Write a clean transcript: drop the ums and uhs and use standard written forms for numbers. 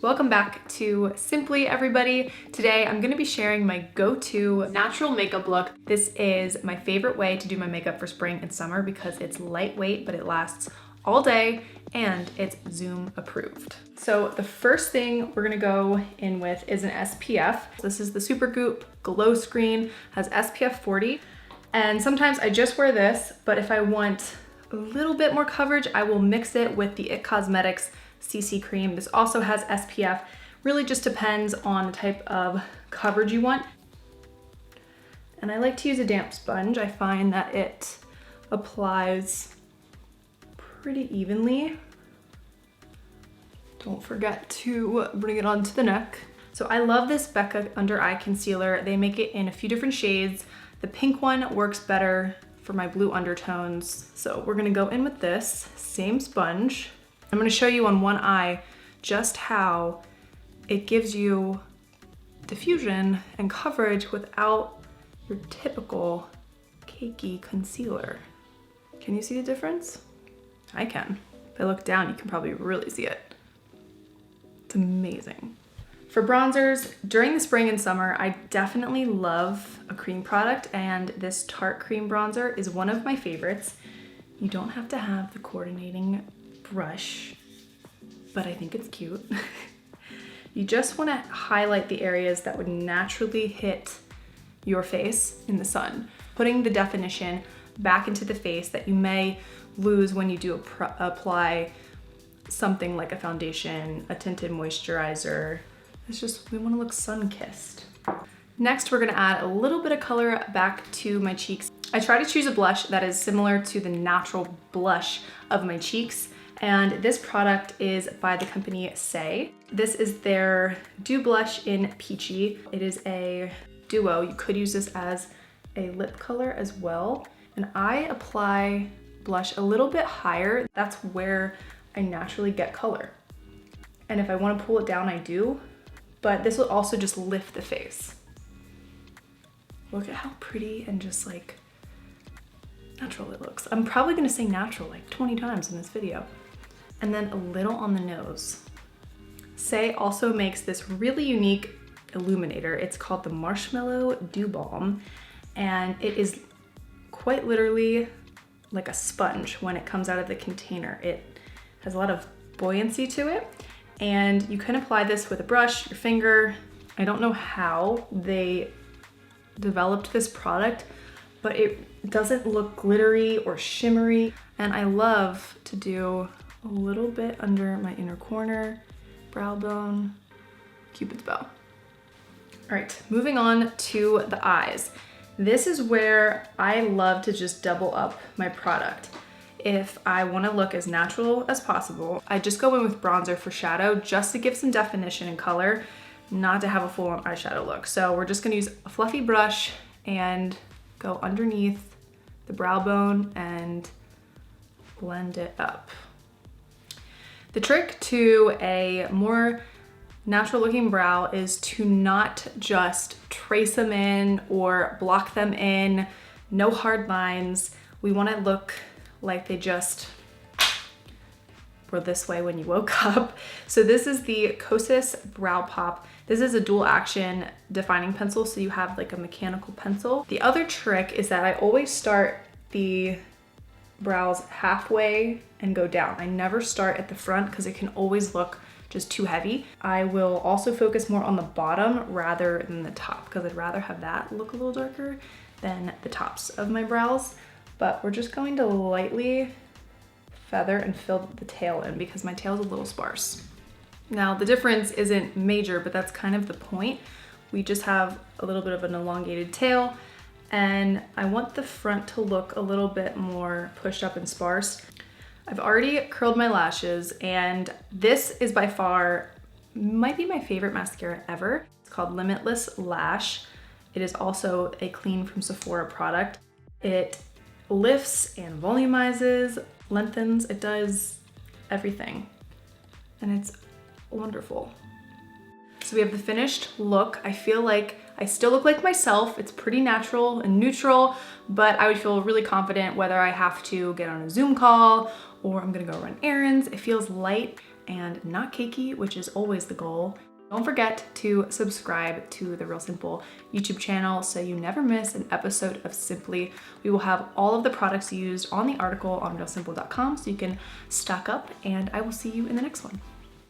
Welcome back to Simply, everybody. Today I'm gonna be sharing my go-to natural makeup look. This is my favorite way to do my makeup for spring and summer because it's lightweight, but it lasts all day and it's Zoom approved. So the first thing we're gonna go in with is an SPF. This is the Supergoop Glow Screen, has SPF 40. And sometimes I just wear this, but if I want a little bit more coverage, I will mix it with the IT Cosmetics CC cream. This also has SPF. Really just depends on the type of coverage you want. And I like to use a damp sponge. I find that it applies pretty evenly. Don't forget to bring it onto the neck. So I love this Becca under eye concealer. They make it in a few different shades. The pink one works better for my blue undertones. So we're gonna go in with this same sponge. I'm gonna show you on one eye just how it gives you diffusion and coverage without your typical cakey concealer. Can you see the difference? I can. If I look down, you can probably really see it. It's amazing. For bronzers, during the spring and summer, I definitely love a cream product, and this Tarte cream bronzer is one of my favorites. You don't have to have the coordinating brush, but I think it's cute. You just want to highlight the areas that would naturally hit your face in the sun, putting the definition back into the face that you may lose when you do apply something like a foundation, a tinted moisturizer. It's just, we want to look sun-kissed. Next, we're gonna add a little bit of color back to my cheeks. I try to choose a blush that is similar to the natural blush of my cheeks, and this product is by the company Say. This is their Dew Blush in Peachy. It is a duo. You could use this as a lip color as well. And I apply blush a little bit higher. That's where I naturally get color. And if I want to pull it down, I do, but this will also just lift the face. Look at how pretty and just like natural it looks. I'm probably gonna say natural like 20 times in this video. And then a little on the nose. Say also makes this really unique illuminator. It's called the Marshmallow Dew Balm, and it is quite literally like a sponge when it comes out of the container. It has a lot of buoyancy to it, and you can apply this with a brush, your finger. I don't know how they developed this product, but it doesn't look glittery or shimmery. And I love to do a little bit under my inner corner, brow bone, Cupid's bow. All right, moving on to the eyes. This is where I love to just double up my product. If I want to look as natural as possible, I just go in with bronzer for shadow just to give some definition and color, not to have a full-on eyeshadow look. So we're just gonna use a fluffy brush and go underneath the brow bone and blend it up. The trick to a more natural looking brow is to not just trace them in or block them in, no hard lines. We want to look like they just were this way when you woke up. So this is the Kosas Brow Pop. This is a dual action defining pencil, so you have like a mechanical pencil. The other trick is that I always start the brows halfway and go down. I never start at the front because it can always look just too heavy. I will also focus more on the bottom rather than the top because I'd rather have that look a little darker than the tops of my brows. But we're just going to lightly feather and fill the tail in because my tail's a little sparse. Now the difference isn't major, but that's kind of the point. We just have a little bit of an elongated tail, and I want the front to look a little bit more pushed up and sparse. I've already curled my lashes, and this is by far, might be my favorite mascara ever. It's called Limitless Lash. It is also a clean from Sephora product. It lifts and volumizes, lengthens, it does everything. And it's wonderful. So we have the finished look. I feel like I still look like myself. It's pretty natural and neutral, but I would feel really confident whether I have to get on a Zoom call or I'm gonna go run errands. It feels light and not cakey, which is always the goal. Don't forget to subscribe to the Real Simple YouTube channel so you never miss an episode of Simply. We will have all of the products used on the article on realsimple.com so you can stock up, and I will see you in the next one.